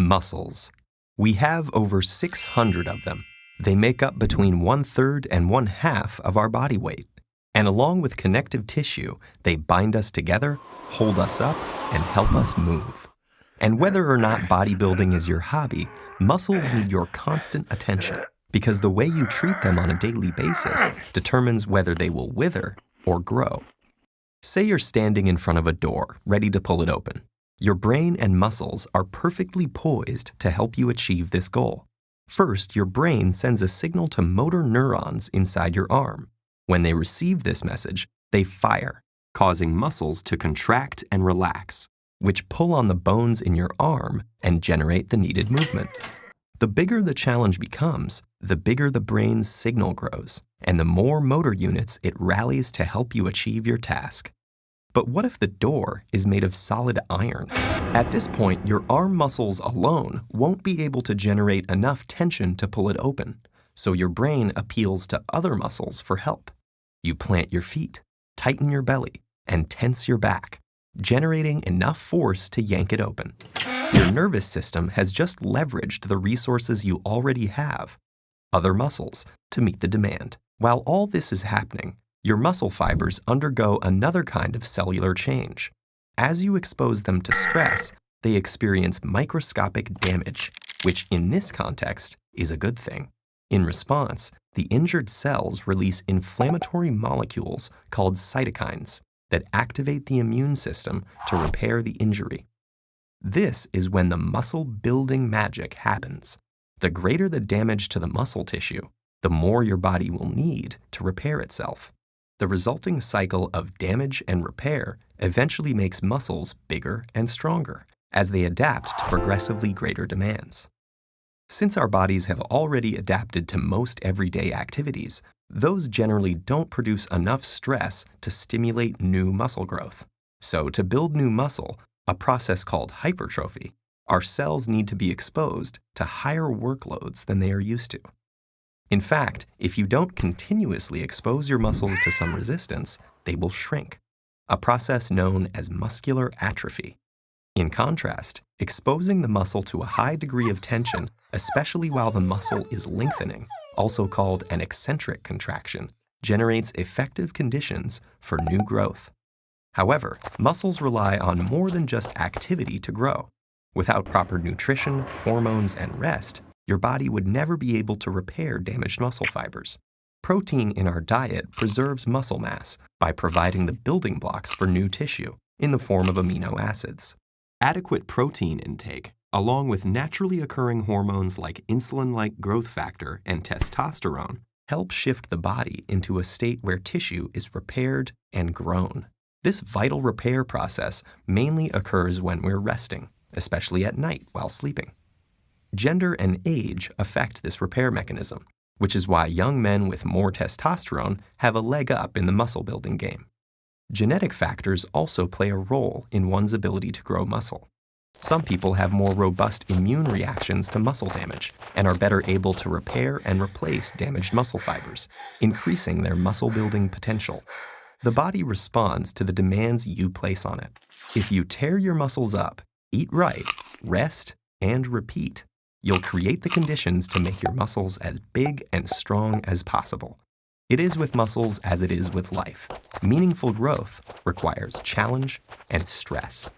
Muscles. We have over 600 of them. They make up between 1/3 and 1/2 of our body weight. And along with connective tissue, they bind us together, hold us up, and help us move. And whether or not bodybuilding is your hobby, muscles need your constant attention because the way you treat them on a daily basis determines whether they will wither or grow. Say you're standing in front of a door, ready to pull it open. Your brain and muscles are perfectly poised to help you achieve this goal. First, your brain sends a signal to motor neurons inside your arm. When they receive this message, they fire, causing muscles to contract and relax, which pull on the bones in your arm and generate the needed movement. The bigger the challenge becomes, the bigger the brain's signal grows, and the more motor units it rallies to help you achieve your task. But what if the door is made of solid iron? At this point, your arm muscles alone won't be able to generate enough tension to pull it open, so your brain appeals to other muscles for help. You plant your feet, tighten your belly, and tense your back, generating enough force to yank it open. Your nervous system has just leveraged the resources you already have, other muscles, to meet the demand. While all this is happening, your muscle fibers undergo another kind of cellular change. As you expose them to stress, they experience microscopic damage, which in this context is a good thing. In response, the injured cells release inflammatory molecules called cytokines that activate the immune system to repair the injury. This is when the muscle-building magic happens. The greater the damage to the muscle tissue, the more your body will need to repair itself. The resulting cycle of damage and repair eventually makes muscles bigger and stronger as they adapt to progressively greater demands. Since our bodies have already adapted to most everyday activities, those generally don't produce enough stress to stimulate new muscle growth. So to build new muscle, a process called hypertrophy, our cells need to be exposed to higher workloads than they are used to. In fact, if you don't continuously expose your muscles to some resistance, they will shrink, a process known as muscular atrophy. In contrast, exposing the muscle to a high degree of tension, especially while the muscle is lengthening, also called an eccentric contraction, generates effective conditions for new growth. However, muscles rely on more than just activity to grow. Without proper nutrition, hormones, and rest, your body would never be able to repair damaged muscle fibers. Protein in our diet preserves muscle mass by providing the building blocks for new tissue in the form of amino acids. Adequate protein intake, along with naturally occurring hormones like insulin-like growth factor and testosterone, help shift the body into a state where tissue is repaired and grown. This vital repair process mainly occurs when we're resting, especially at night while sleeping. Gender and age affect this repair mechanism, which is why young men with more testosterone have a leg up in the muscle-building game. Genetic factors also play a role in one's ability to grow muscle. Some people have more robust immune reactions to muscle damage and are better able to repair and replace damaged muscle fibers, increasing their muscle-building potential. The body responds to the demands you place on it. If you tear your muscles up, eat right, rest, and repeat, you'll create the conditions to make your muscles as big and strong as possible. It is with muscles as it is with life. Meaningful growth requires challenge and stress.